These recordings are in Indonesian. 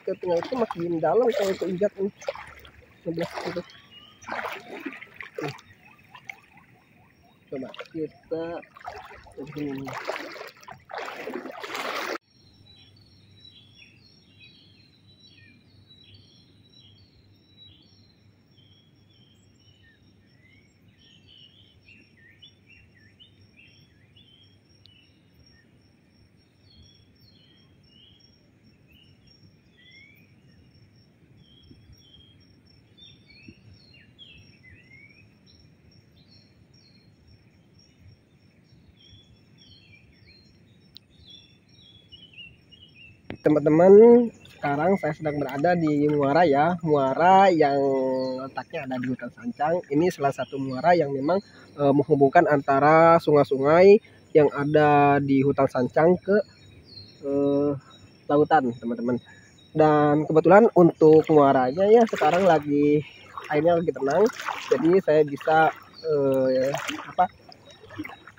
ke tengah itu makin dalam kalau keinjak ini sebelah situ. Coba kita begini. Teman-teman, sekarang saya sedang berada di muara ya, muara yang letaknya ada di hutan Sancang. Ini salah satu muara yang memang menghubungkan antara sungai-sungai yang ada di hutan Sancang ke lautan, teman-teman. Dan kebetulan untuk muaranya ya sekarang lagi airnya lagi tenang, jadi saya bisa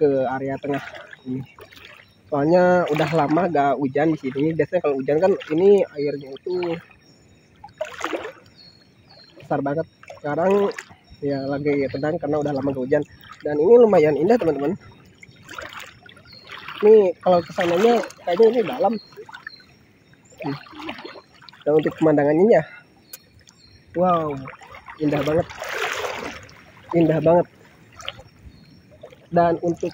ke area tengah ini. Soalnya udah lama gak hujan di sini. Biasanya kalau hujan kan ini airnya itu besar banget. Sekarang ya lagi tenang karena udah lama gak hujan. Dan ini lumayan indah teman-teman. Ini kalau kesananya kayaknya ini dalam. Dan untuk pemandangannya ya, wow, indah banget, indah banget. Dan untuk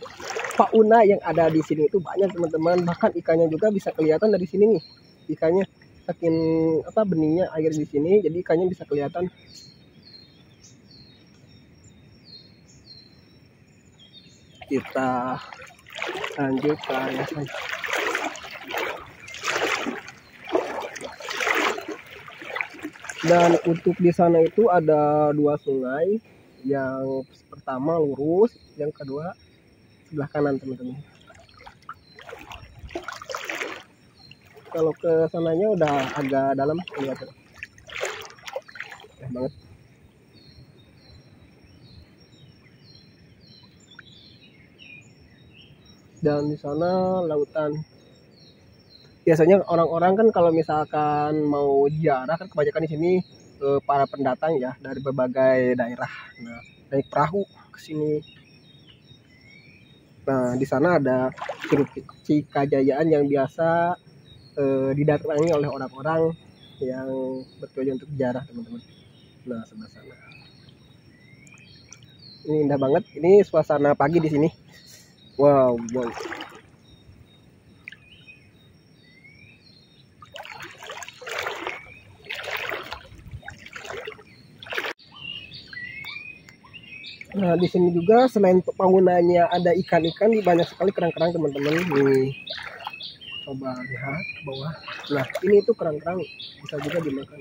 fauna yang ada di sini itu banyak teman-teman, bahkan ikannya juga bisa kelihatan dari sini nih. Ikannya saking benihnya air di sini, jadi ikannya bisa kelihatan. Kita lanjut ke area sana. Dan untuk di sana itu ada dua sungai, yang pertama lurus, yang kedua sebelah kanan teman-teman. Kalau ke sananya udah agak dalam kelihatan banget. Dan di sana lautan. Biasanya orang-orang kan kalau misalkan mau ziarah kan kebanyakan di sini para pendatang ya dari berbagai daerah. Nah, naik perahu ke sini. Nah, di sana ada Curug Cikajayaan yang biasa didatangi oleh orang-orang yang bertujuan untuk ziarah teman-teman. Nah, sebelah sana. Ini indah banget. Ini suasana pagi di sini. Wow, wow. Nah, di sini juga selain penggunanya ada ikan-ikan, banyak sekali kerang-kerang teman-teman. Nih, coba lihat ke bawah. Nah, ini itu kerang-kerang bisa juga dimakan.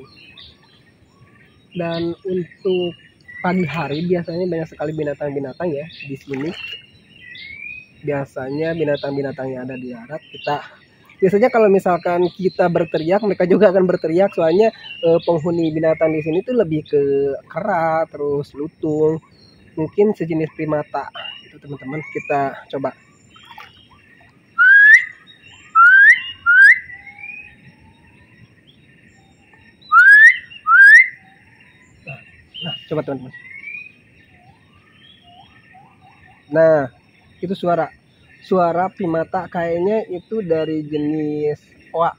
Dan untuk pagi hari biasanya banyak sekali binatang-binatang ya di sini. Biasanya binatang-binatang yang ada di darat biasanya kalau misalkan kita berteriak, mereka juga akan berteriak. Soalnya penghuni binatang di sini tuh lebih ke kera, terus lutung, mungkin sejenis primata itu teman-teman. Kita coba. Nah, coba teman-teman. Nah, itu suara primata, kayaknya itu dari jenis oa.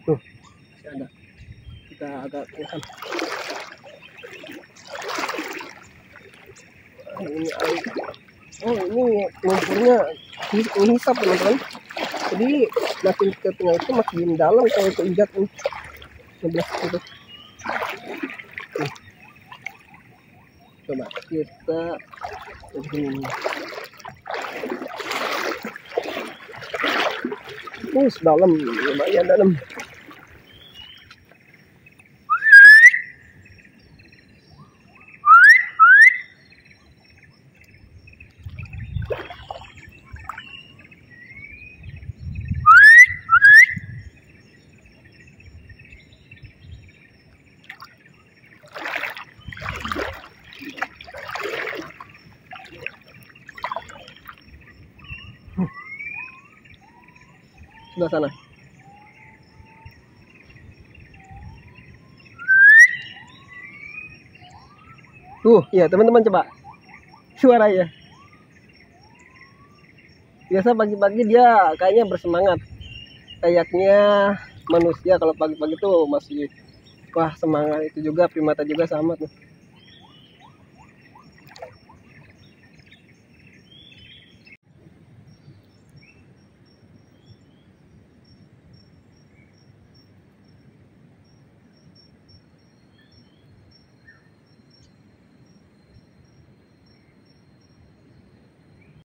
Tuh, masih ada. Kita agak kelihatan. Ini air. Oh, ini lumpurnya menghisap teman-teman. Jadi makin ke tengah itu makin dalam kalau keinjak ini sebelah situ. Coba kita begini. Dalam, lumayan dalam. sebelah sana. Tuh, ya teman-teman coba suaranya. Biasa pagi-pagi dia kayaknya bersemangat. Kayaknya manusia kalau pagi-pagi tuh masih wah semangat. Itu juga primata juga sama tuh.